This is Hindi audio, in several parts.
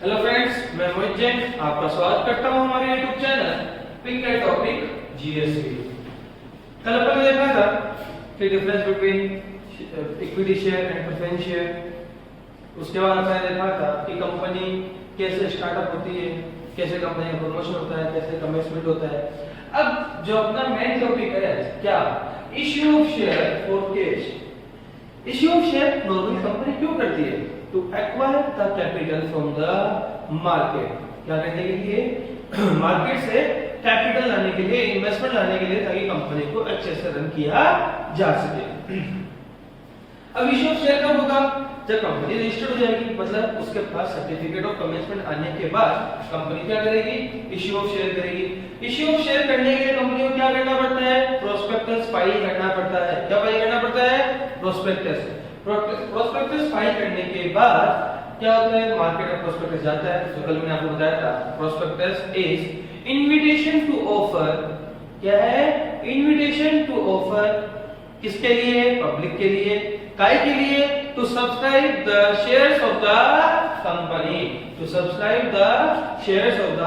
हेलो फ्रेंड्स, मैं मोहित जैन आपका स्वागत करता हूं हमारे YouTube channel pick and topic GSV. कल अपन ने देखा था कि difference between equity share and preference share. उसके बाद अपन ने देखा था कि कंपनी कैसे स्टार्टअप होती है, कैसे कंपनी का प्रमोशन होता है, कैसे कमेंसमेंट होता है। अब जो अपना मेन टॉपिक है क्या, issue of share for cash. Issue of share normally company क्यों करती है? To acquire the capital from the market. क्या करने के लिए? मार्केट से कैपिटल लाने के लिए, इन्वेस्टमेंट लाने के लिए, ताकि कंपनी को अच्छे से रन किया जा सके। अब इश्यू ऑफ शेयर कब होगा? जब कंपनी रजिस्टर्ड हो जाएगी, मतलब उसके पास सर्टिफिकेट ऑफ कमेंसमेंट आने के बाद कंपनी क्या करेगी? इश्यू ऑफ शेयर करेगी। इश्यू ऑफ शेयर करने के लिए कंपनी को क्या करना पड़ता है? प्रोस्पेक्टस फाइल करना पड़ता है। क्या फाइल करना पड़ता है? प्रोस्पेक्टस। प्रोस्पेक्टस फाइल करने के बाद क्या होता है? मार्केट में प्रोस्पेक्टस जाता है। तो कल मैंने आपको बताया था, prospectus is invitation to offer. क्या है? Invitation to offer. किसके लिए? पब्लिक के लिए। काय के लिए? To subscribe the shares of the company. To subscribe the shares of the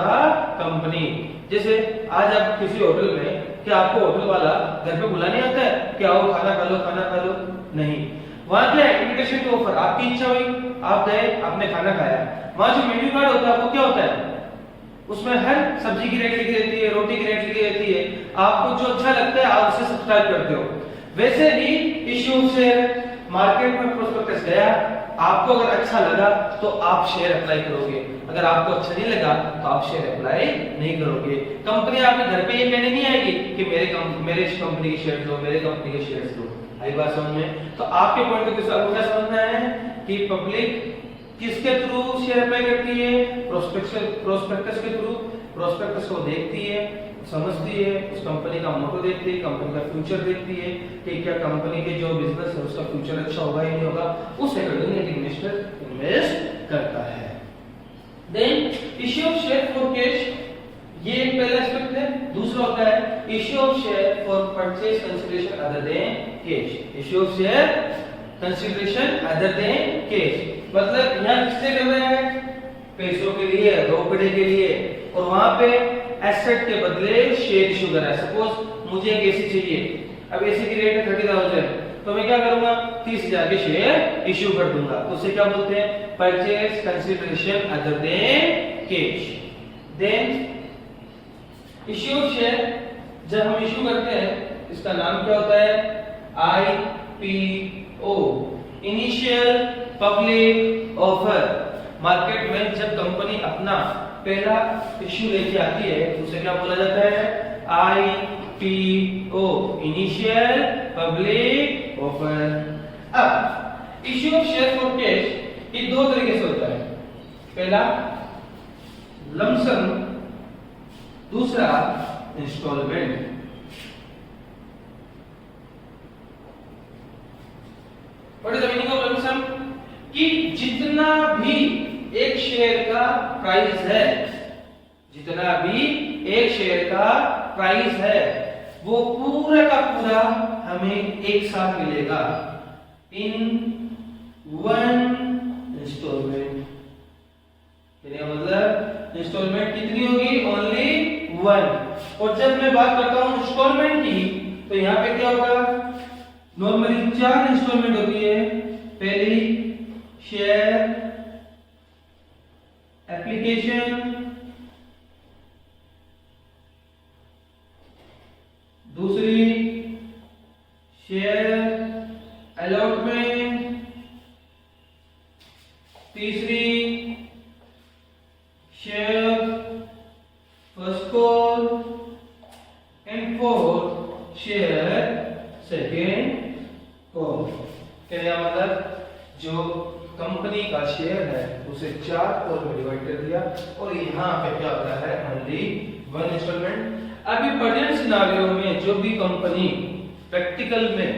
company. जैसे आज आप किसी होटल में, क्या आपको होटल वाला घर पे बुलाने आता है कि आओ खाना खा लो, खाना खा लो? नहीं। वहां क्या है? Invitation to offer. आपकी इच्छा हुई, आप गए, आपने खाना खाया। वहां जो मेन्यू कार्ड होता है वो क्या होता है? उसमें हर सब्जी की रेट लिखी रहती है, रोटी की रेट लिखी रहती है। आपको जो अच्छा लगता है आप उसे सब्सक्राइब करते हो। वैसे ही इश्यू ऑफ शेयर, मार्केट में प्रोस्पेक्टस गया, आपको अगर अच्छा लगा तो आप शेयर अप्लाई करोगे, अगर आपको अच्छा नहीं लगा तो आप शेयर अप्लाई नहीं करोगे। कंपनी आपके घर पे ये कहने नहीं आएगी कि मेरे इस कंपनी के शेयर लो, मेरे कंपनी के शेयर लो। आई बात समझ में? तो आपके पॉइंट ऑफ व्यू से आपको क्या समझना है कि पब्लिक किसके थ्रू शेयर अप्लाई करती है? प्रोस्पेक्टस के थ्रू। प्रोस्पेक्टस को देखती है, समझती है, उस कंपनी का मोटो देखती है, कंपनी का फ्यूचर देखती है कि क्या कंपनी के जो बिजनेस है उसका फ्यूचर अच्छा होगा या नहीं होगा। उस अकॉर्डिंग एक इन्वेस्टर इन्वेस्ट करता है। Then issue of share for cash, ये एक पहला एस्पेक्ट है। दूसरा होता है issue of share for purchase consideration other than cash. Issue of share consideration other than cash, मतलब यहां किससे कर रहे हैं? पैसों के लिए, रोकड़े के लिए। और वहां पे एसेट के बदले शेयर इशू कर रहा है। सपोज मुझे एक एसी चाहिए, अब एसी की रेट है 30,000, तो मैं क्या करूंगा? 30,000 के शेयर इशू कर दूंगा। तो उसे क्या बोलते हैं? Purchase consideration other than cash. Then issue of share जब हम इशू करते हैं, इसका नाम क्या होता है? IPO, initial public offer. Market में जब कंपनी अपना पहला इश्यू लेके आती है तो उसे क्या बोला जाता है? IPO, initial public offer. अब issue of share for cash ये दो तरीके से होता है। पहला लमसम, दूसरा instalment. What is the meaning of lump sum? कि जितना भी एक शेयर का प्राइस है, जितना भी एक शेयर का प्राइस है, वो पूरा का पूरा हमें एक साथ मिलेगा इन वन इंस्टॉलमेंट। मतलब इंस्टॉलमेंट कितनी होगी? Only one. और जब मैं बात करता हूं इंस्टॉलमेंट की, तो यहां पे क्या होगा? नॉर्मली 4 इंस्टॉलमेंट होती है। पहली शेयर एप्लीकेशन, दूसरी शेयर अलॉटमेंट, तीसरी share first call and fourth share second call. क्या मतलब? जो कंपनी का शेयर है उसे 4 कॉल में डिवाइड कर दिया, और यहाँ पे क्या होता है? Only one installment. अभी प्रेजेंट सिनेरियो में जो भी कंपनी प्रैक्टिकल में,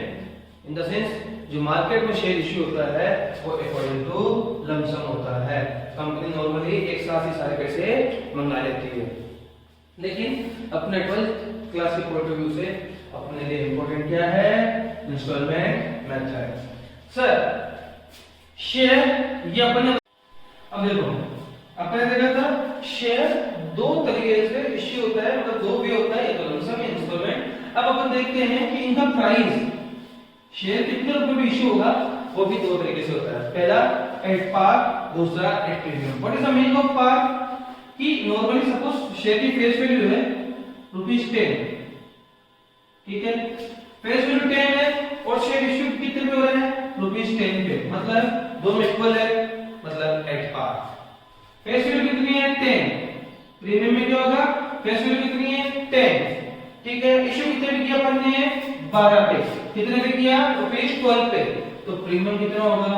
इन द सेंस जो मार्केट में शेयर इश्यू होता है वो अकॉर्डिंग टू लमसम होता है। कंपनी नॉर्मली एक साथ ही सारे पैसे मंगा लेती है, लेकिन अपने 12th क्लास के पॉइंट ऑफ व्यू से अपने लिए इंपॉर्टेंट क्या है? Instalment method. सर शेयर ये अपने, अब देखो, अब आपने देखा था शेयर दो तरीके से इश्यू होता है, मतलब दो वे होता है, एक लमसम इंस्टॉलमेंट। अब अपन देखते हैं कि इनका प्राइस शेयर कितने रुपए में इश्यू होगा, वो भी दो तरीके से होता है। पहला एट पार, दूसरा at premium. What is the meaning of par? कि नॉर्मली सपोज शेयर की फेस वैल्यू है ₹10, ठीक है, फेस वैल्यू 10 है और शेयर इश्यू कितने पे हो रहे हैं, ₹10 पे, मतलब दोनों इक्वल है, मतलब एट पार। फेस वैल्यू कितनी है, 10। प्रीमियम में क्या होगा, फेस वैल्यू कितनी है, 10, ठीक है, इश्यू कितने पे किया अपन ने, 12 पे, कितने पे किया, ₹12 पे, तो प्रीमियम कितना होगा,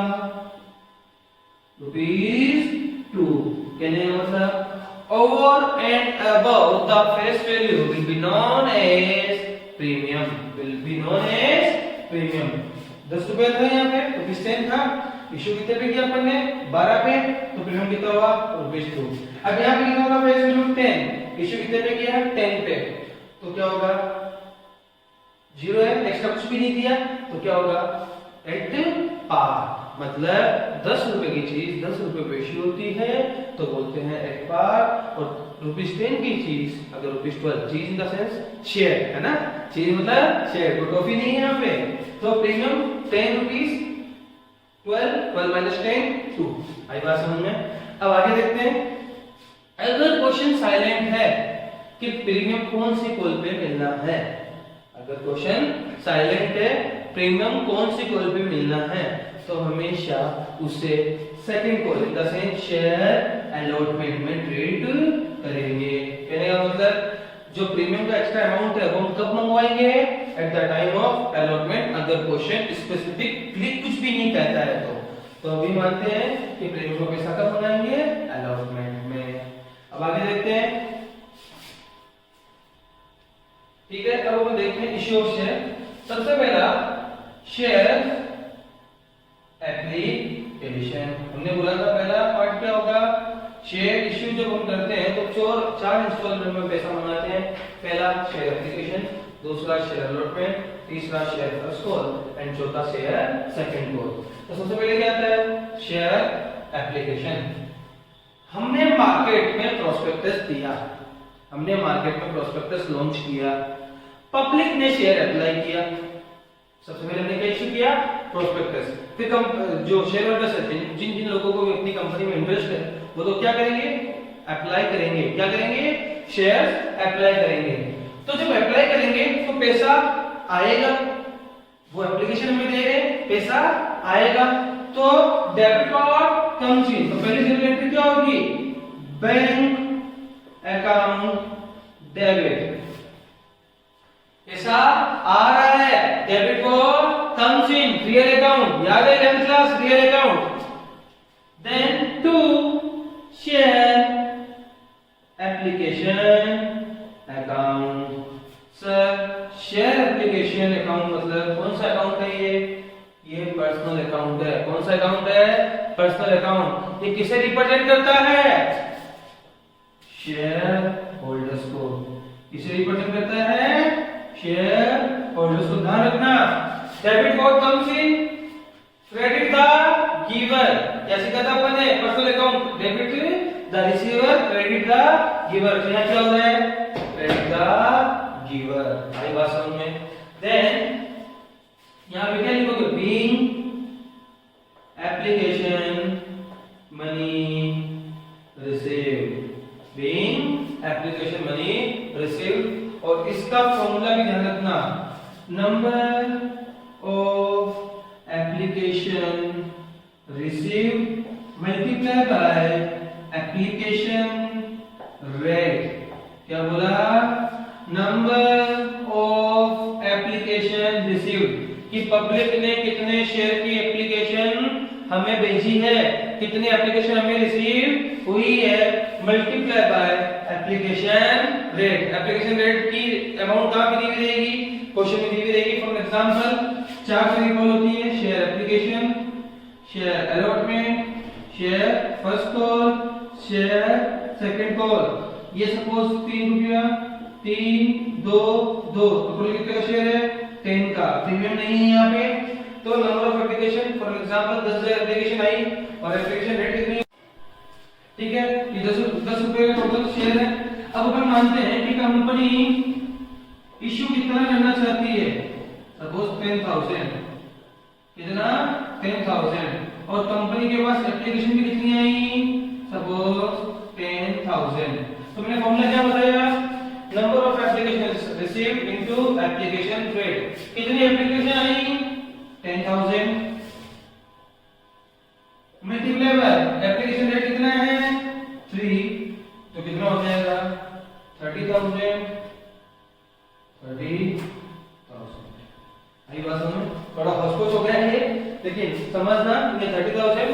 ₹2। कहने का मतलब over and above the face value will be known as premium, will be known as premium। 10 रुपए था यहाँ पे, ₹10 था, इश्यू कितने पे किया अपन ने, 12 पे, तो प्रीमियम कितना हुआ, ₹2। अब यहाँ पे कितना होगा, फेस वैल्यू 10, इश्यू कितने पे किया, 10 पे, तो क्या होगा, 0 है, एक्स्ट्रा कुछ भी नहीं दिया, तो क्या होगा, एट पार। मतलब 10 रुपए की चीज 10 रुपए पे इश्यू होती है तो बोलते हैं एट पार, और ₹10 की चीज अगर ₹12, चीज इन द सेंस शेयर है ना, चीज मतलब शेयर, कोई टॉफी नहीं है यहाँ पे, तो प्रीमियम 10 रुपीस, 12 माइनस 10 2। आई बात समझ में? अब आगे देखते हैं, अगर क्वेश्चन साइलेंट है कि प्रीमियम कौन सी कॉल पे मिलना है, अगर क्वेश्चन साइलेंट है प्रीमियम कौन सी कॉल पे मिलना है, तो हमेशा उसे second call in the sense share allotment में ट्रीट करेंगे। कहने का मतलब जो प्रीमियम का एक्स्ट्रा अमाउंट है वो हम कब मंगवाएंगे, at the time of allotment, अगर क्वेश्चन स्पेसिफिकली कुछ भी नहीं कहता है तो अभी मानते हैं कि प्रीमियम का पैसा कब मंगाएंगे, अलॉटमेंट में। अब आगे देखते हैं, ठीक है, अब हम देखते हैं इश्यू ऑफ शेयर। सबसे पहला शेयर एप्लीकेशन, हमने बोला था पहला पार्ट क्या होगा, शेयर इश्यू जब हम करते हैं तो चार इंस्टॉलमेंट में पैसा मंगाते हैं। पहला शेयर एप्लीकेशन, दूसरा शेयर अलॉटमेंट, तीसरा शेयर फर्स्ट कॉल एंड चौथा शेयर सेकंड कॉल। तो सबसे पहले क्या आता है, शेयर एप्लीकेशन। हमने मार्केट में प्रोस्पेक्टस दिया, हमने मार्केट में प्रोस्पेक्टस लॉन्च किया, पब्लिक ने शेयर अप्लाई किया। सबसे पहले हमने क्या इश्यू किया, प्रोस्पेक्टस। फिर जो शेयर होल्डर्स है, जिन जिन लोगों को अपनी कंपनी में इंटरेस्ट है, वो तो क्या करेंगे, अप्लाई करेंगे। क्या करेंगे, शेयर अप्लाई करेंगे। तो जब अप्लाई करेंगे तो पैसा आएगा, वो एप्लीकेशन हमें दे रहे हैं, पैसा आएगा, तो डेबिट कार्ड कम्स इन। तो पहली जनरल एंट्री क्या होगी, बैंक अकाउंट डेबिट, पैसा आ रहा है, debit card comes in, real account, याद है 11th class, real account। then 2 share application account। Sir share application account मतलब कौन सा अकाउंट है, ये पर्सनल अकाउंट है। कौन सा अकाउंट है, पर्सनल अकाउंट। ये किसे रिप्रेजेंट करता है, शेयर होल्डर्स को। किसे रिप्रेजेंट करता है, शेयर होल्डर्स को। ध्यान रखना, debit card comes in, credit the giver. क्या सीखा था अपन ने, personal account debit the receiver, credit the giver. यहाँ क्या हो रहा है, क्रेडिट द गिवर। आई बात समझ में? देन यहाँ पे क्या लिखोगे, being application money received, being application money received. और इसका फॉर्मूला भी ध्यान रखना, number of application received multiplied by application rate। क्या बोला, नंबर ऑफ एप्लीकेशन रिसीव्ड, कि पब्लिक ने कितने शेयर की एप्लीकेशन हमें भेजी है, कितनी एप्लीकेशन हमें रिसीव हुई है, multiply by application rate. Application rate की अमाउंट कहां पे दी हुई रहेगी, क्वेश्चन में दी हुई रहेगी। फॉर एग्जांपल 4 तरीके कॉल होती है, share application, share allotment, share first call, share second call. ये सपोज 3 रुपया, 3 2 2, तो टोटल कितने का शेयर है, 10 का। प्रीमियम नहीं है यहाँ पे, तो number of application, for example 10,000 application आई और एप्लीकेशन रेट कितनी, ठीक है, ये टोटल शेयर है। अब अपन मानते हैं कि कंपनी इश्यू कितना करना चाहती है, सपोज 10,000, कितना 10,000, और कंपनी के पास एप्लीकेशन भी कितनी आई, सपोज 10,000। तो मैंने फॉर्मूला क्या बताया, number of application received into application rate. कितनी एप्लीकेशन आई, 10,000, मल्टीप्लाई बाय एप्लीकेशन रेट कितना है 3, तो कितना हो जाएगा 30,000, 30,000। आई बात समझ, थोड़ा हौसपोच हो गया ये, लेकिन समझना ये 30,000।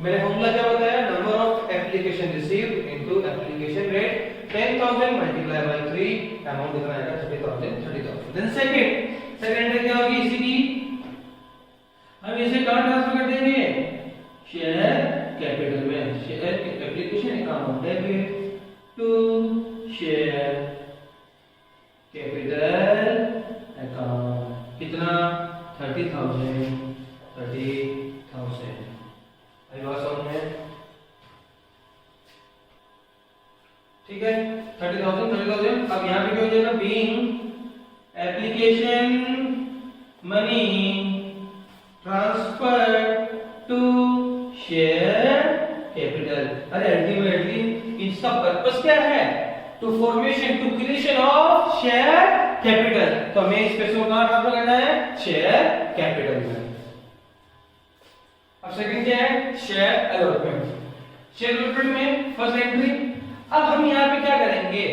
मैंने फॉर्मूला क्या बताया, number of application received into application rate, 10,000 multiply bye 3, amount कितना आएगा 30,000। देन सेकंड क्या होगी इसी की, हम इसे कहां ट्रांसफर कर देंगे, शेयर कैपिटल में। Share application account debit to share capital account, कितना 30,000, 30,000। आई बात समझ में, ठीक है 30,000। अब यहाँ पे क्या हो जाएगा, being application money transfer to share capital. अरे अल्टीमेटली इसका पर्पस क्या है, to formation, to creation of share capital. तो हमें इस पैसे को कहां ट्रांसफर करना है, शेयर कैपिटल में। अब सेकंड क्या है, शेयर अलॉटमेंट। शेयर अलॉटमेंट में फर्स्ट एंट्री, अब हम यहाँ पे क्या करेंगे,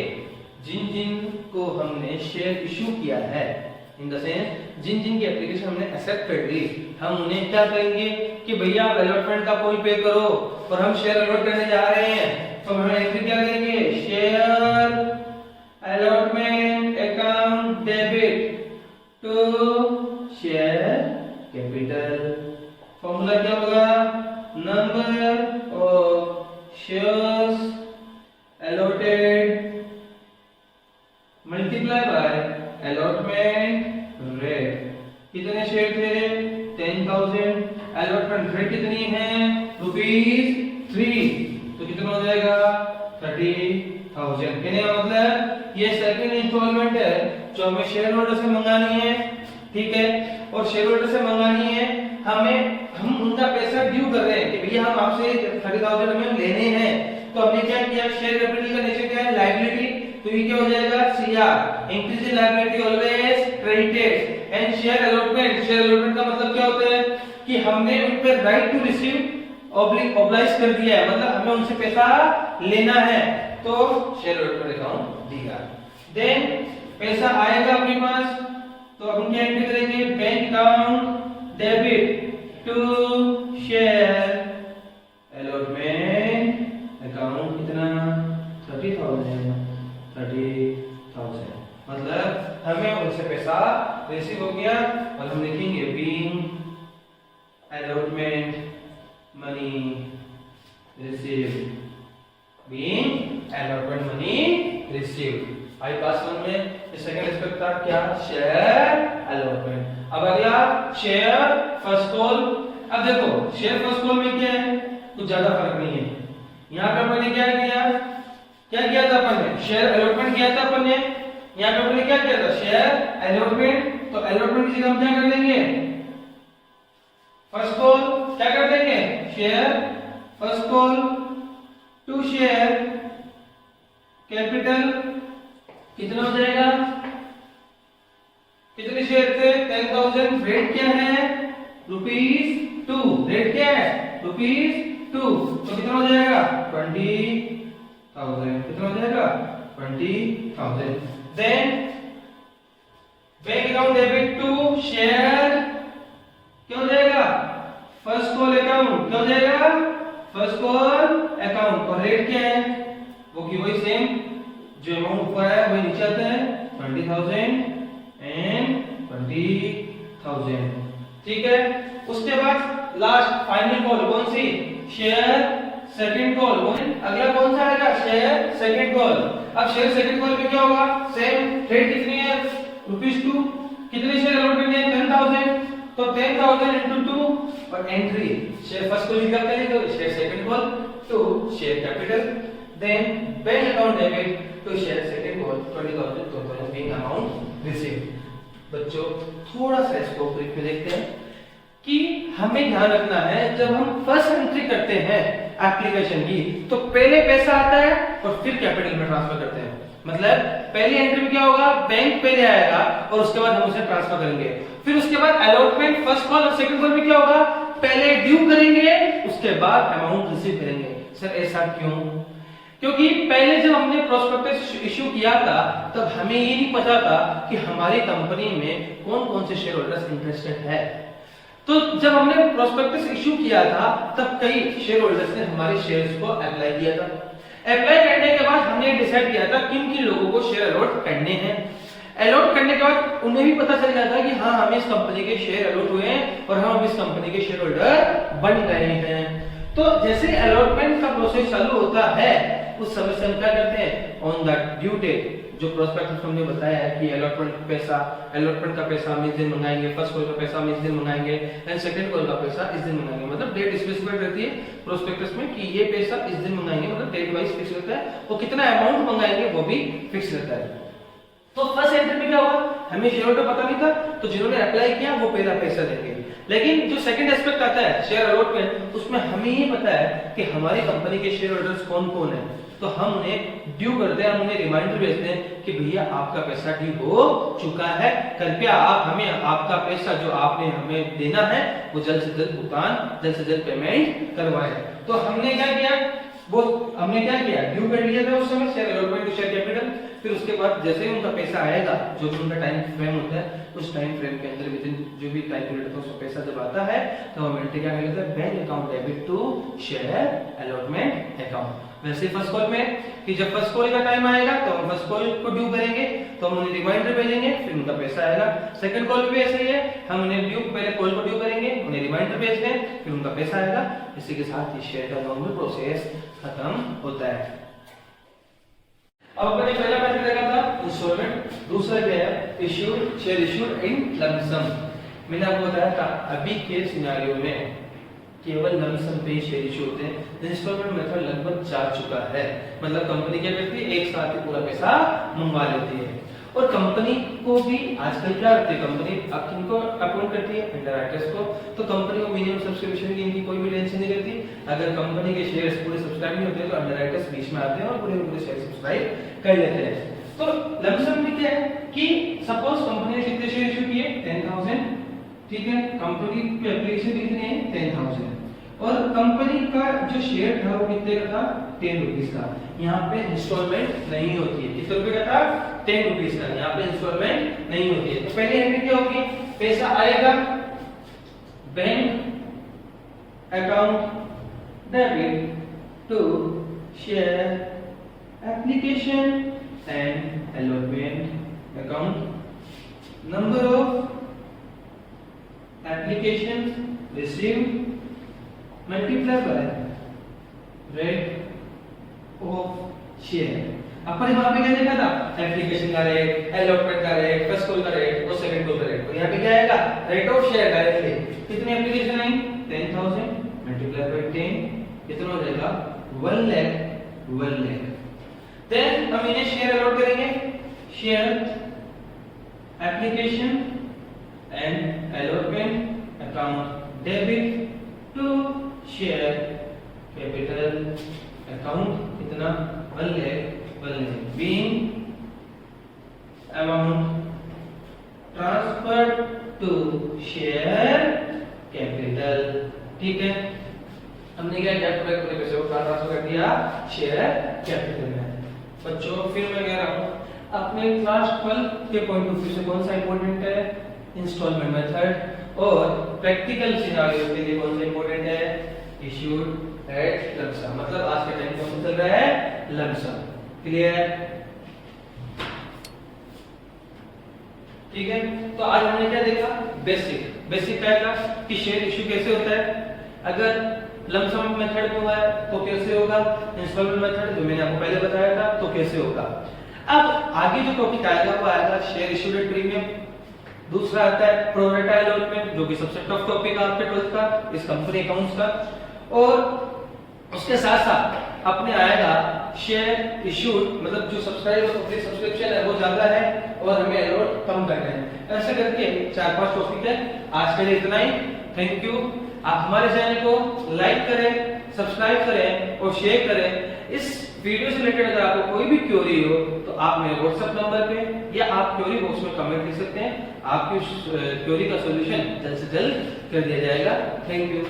जिन जिन को हमने शेयर इशू किया है, इन द सेंस जिन जिन की एप्लीकेशन हमने एक्सेप्ट कर ली, हम उन्हें क्या करेंगे कि भैया आप अलॉटमेंट का कोई पे करो, और हम शेयर अलॉट करने जा रहे हैं। तो हम एंट्री क्या करेंगे, share allotment account debit to share capital. Formula क्या होगा, number of shares allotted multiply by allotment rate. कितने शेयर थे, 10,000, अलॉटमेंट रेट कितनी है, ₹3, तो कितना हो जाएगा 30,000। कहने का मतलब ये सेकंड इंस्टॉलमेंट है जो हमें शेयर होल्डर से मंगानी है, ठीक है, और शेयर होल्डर से मंगानी है, हम उनका पैसा ड्यू कर रहे हैं कि भैया हम आपसे 30,000 हमें लेने हैं। तो हमने क्या किया, शेयर कैपिटल का नेचर क्या है, लायबिलिटी, तो ये क्या हो जाएगा, CR, increase in liability always credited. And share allotment का मतलब क्या होता है कि हमने उन पे राइट टू रिसीव ऑब्लाइज कर दिया है, मतलब हमें उनसे पैसा लेना है, तो शेयर अलॉटमेंट अकाउंट दिया। देन पैसा आएगा अपने पास, तो अपन क्या एंट्री करेंगे, bank account debit to share allotment account, कितना 30,000, मतलब हमें उनसे पैसा रिसीव हो गया, और हम लिखेंगे being allotment money received, being allotment money received. आई पास वन में सेकंड एस्पेक्ट था क्या, शेयर अलॉटमेंट। अब अगला शेयर फर्स्ट कॉल। अब देखो शेयर फर्स्ट कॉल में क्या है, कुछ ज्यादा फर्क नहीं है। यहाँ पे अपन ने क्या किया था, अपन ने शेयर अलॉटमेंट किया था अपन ने, यहाँ पे अपन ने क्या किया था, शेयर अलॉटमेंट। तो अलॉटमेंट की जगह हम क्या कर देंगे, फर्स्ट कॉल क्या कर देंगे, share first call to share capital, कितना हो जाएगा, कितने शेयर थे 10,000, रेट क्या है ₹2, रेट क्या है ₹2, तो कितना हो जाएगा 20,000, कितना हो जाएगा 20,000। Then bank account debit to share क्या हो जाएगा, फर्स्ट कॉल अकाउंट, क्या हो जाएगा फर्स्ट कॉल अकाउंट, और रेट क्या है वो की वही सेम, जो अमाउंट ऊपर है वही नीचे आता है 20,000 एंड 20,000, ठीक है। उसके बाद लास्ट फाइनल कॉल कौन सी, शेयर सेकंड कॉल। अगला कौन सा आएगा, शेयर सेकंड कॉल। अब शेयर सेकंड कॉल में क्या होगा, सेम रेट कितनी है ₹2, कितने शेयर अलॉट करने हैं 10,000, तो 10,000 into 2 और एंट्री शेयर फर्स्ट कॉल का करेंगे, share second call to share capital. then bank account debit to share second call 20,000 being amount received। बच्चों थोड़ा सा इसको ब्रीफ में देखते हैं कि हमें ध्यान रखना है जब हम फर्स्ट एंट्री करते हैं एप्लीकेशन की तो पहले पैसा आता है और फिर कैपिटल में ट्रांसफर करते हैं। मतलब पहली एंट्री में क्या होगा, बैंक पहले आएगा और उसके बाद हम उसे ट्रांसफर करेंगे। फिर उसके बाद अलॉटमेंट फर्स्ट कॉल और सेकंड कॉल में क्या होगा, पहले ड्यू करेंगे उसके बाद अमाउंट रिसीव करेंगे। सर ऐसा क्यों? क्योंकि पहले जब हमने प्रोस्पेक्टस इशू किया था तब हमें ये नहीं पता था कि हमारी कंपनी में कौन कौन से शेयर होल्डर्स इंटरेस्टेड है। तो जब हमने प्रोस्पेक्टस इशू किया था तब कई शेयर होल्डर्स ने हमारे शेयर्स को अप्लाई किया था। अप्लाई करने के बाद हमने डिसाइड किया था किन किन लोगों को शेयर अलॉट करने हैं। अलॉट करने के बाद उन्हें भी पता चल गया था कि हाँ हमें इस कंपनी के शेयर अलॉट हुए हैं और हम इस कंपनी के शेयर होल्डर बन गए हैं। तो जैसे अलॉटमेंट का प्रोसेस चालू होता है उस समय से हम क्या करते हैं, ऑन द ड्यू डेट जो प्रोस्पेक्टस हमने बताया है कि अलॉटमेंट का पैसा हम इस दिन मंगाएंगे, फर्स्ट कॉल का पैसा हम इस दिन मंगाएंगे एंड सेकंड कॉल का पैसा इस दिन मंगाएंगे। मतलब डेट स्पेसिफाइड रहती है प्रोस्पेक्टस में कि ये पैसा इस दिन मंगाएंगे, मतलब डेट वाइज फिक्स रहता है और कितना अमाउंट मंगाएंगे वो भी फिक्स रहता है। तो फर्स्ट एंट्री में क्या हुआ, हमें शेयर होल्डर पता नहीं था तो जिन्होंने अप्लाई किया वो पहला पैसा देंगे। लेकिन जो सेकंड एस्पेक्ट आता है शेयर अलॉटमेंट उसमें हमें ये पता है कि हमारी कंपनी के शेयर होल्डर्स कौन कौन है, तो हम उन्हें ड्यू करते हैं, हम उन्हें रिमाइंडर भेजते हैं कि भैया आपका पैसा ड्यू हो चुका है, कृपया आप हमें आपका पैसा जो आपने हमें देना है वो जल्द से जल्द भुगतान, जल्द से जल्द पेमेंट करवाएं। तो हमने क्या किया ड्यू कर लिया था उस समय share allotment to share capital. फिर उसके बाद जैसे ही उनका पैसा आएगा जो भी उनका टाइम फ्रेम होता है उस टाइम फ्रेम के अंदर विदिन जो भी टाइम पीरियड होता है उसका पैसा जब आता है तो हम एंट्री क्या कर लेते हैं, bank account debit to share allotment account. वैसे फर्स्ट कॉल में कि जब फर्स्ट कॉल का टाइम आएगा तो हम फर्स्ट कॉल को ड्यू करेंगे तो हम उन्हें रिमाइंडर भेजेंगे फिर उनका पैसा आएगा। सेकंड कॉल में भी ऐसे ही है, हम उन्हें पहले कॉल को ड्यू करेंगे, उन्हें रिमाइंडर भेजते हैं फिर उनका पैसा आएगा। इसी के साथ ही शेयर का नॉर्मल प्रोसेस खत्म होता है। अब अपने पहला पैटर्न देखा था इंस्टॉलमेंट, दूसरा क्या है issued share issued in lump sum. मैंने आपको बताया था अभी के सिनेरियो में केवल लंप सम पे शेयर इशू होते हैं। इंस्टॉलमेंट मेथड लगभग जा चुका है, मतलब कंपनी क्या करती है एक साथ ही पूरा पैसा मंगवा लेती है। और कंपनी को भी आजकल क्या करती है, कंपनी अब किनको अपॉइंट करती है, अंडरराइटर्स को। तो कंपनी को मिनिमम सब्सक्रिप्शन की इनकी कोई भी टेंशन नहीं रहती। अगर कंपनी के शेयर्स पूरे सब्सक्राइब नहीं होते तो अंडरराइटर्स बीच में आते हैं और पूरे शेयर सब्सक्राइब कर लेते हैं। तो लंप सम में क्या है कि सपोज कंपनी ने कितने शेयर इशू किए 10,000, ठीक है, कंपनी की एप्लीकेशन कितने हैं 10,000 और कंपनी का जो शेयर था वो कितने का था 10 रुपीस का। यहाँ पे इंस्टॉलमेंट नहीं होती है, कितने रुपए का था 10 रुपीस का, यहाँ पे इंस्टॉलमेंट नहीं होती है। तो पहले एंट्री क्या होगी, पैसा आएगा bank account debit to share application and allotment account, number of applications received multiplied by rate of share। अपन वहां पे क्या देखा था, एप्लीकेशन का रेट, अलॉटमेंट का रेट, फर्स्ट कॉल का रेट और सेकंड कॉल का रेट। और यहाँ पे क्या आएगा रेट ऑफ शेयर डायरेक्टली। कितनी एप्लीकेशन आई 10,000 मल्टीप्लाई बाय 10 कितना हो जाएगा 1 लाख। देन हम इन्हें शेयर अलॉट करेंगे, share application and allotment account debit to share capital account कितना 1 lakh being amount transferred to share capital। ठीक है, हमने क्या किया पूरे पैसे को ट्रांसफर कर दिया शेयर कैपिटल में। बच्चों फिर मैं कह रहा हूँ अपने क्लास 12 के पॉइंट ऑफ व्यू से कौन सा इंपॉर्टेंट है, इंस्टॉलमेंट मेथड, और प्रैक्टिकल सिनेरियो के लिए कौन सा इंपॉर्टेंट है, इश्यूड एट लंप सम। मतलब आज के टाइम कौन चल रहा है लंप सम। क्लियर? ठीक है, तो आज हमने क्या देखा, बेसिक क्या था कि शेयर इशू कैसे होता है, अगर लंप सम मेथड में हुआ है तो कैसे होगा, इंस्टॉलमेंट मेथड जो मैंने आपको पहले बताया था तो कैसे होगा। अब आगे जो टॉपिक आएगा वो आएगा शेयर इशूड एट प्रीमियम, दूसरा आता है प्रो राटा अलॉटमेंट जो कि सबसे टफ टॉपिक है आपके 12th का इस कंपनी अकाउंट्स का, और उसके साथ साथ अपने आएगा शेयर इशूड, मतलब जो सब्सक्रिप्शन है वो ज्यादा है और हमें एनरोल कम करना है। ऐसे करके 4-5 टॉपिक है। आज के लिए इतना ही। Thank you. आप हमारे चैनल को लाइक करें, सब्सक्राइब करें और शेयर करें। इस वीडियो से रिलेटेड अगर आपको कोई भी क्वेरी हो तो आप मेरे व्हाट्सएप नंबर पे या आप क्वेरी बॉक्स में कमेंट लिख सकते हैं। आपकी क्वेरी का सॉल्यूशन जल्द से जल्द कर दिया जाएगा। Thank you.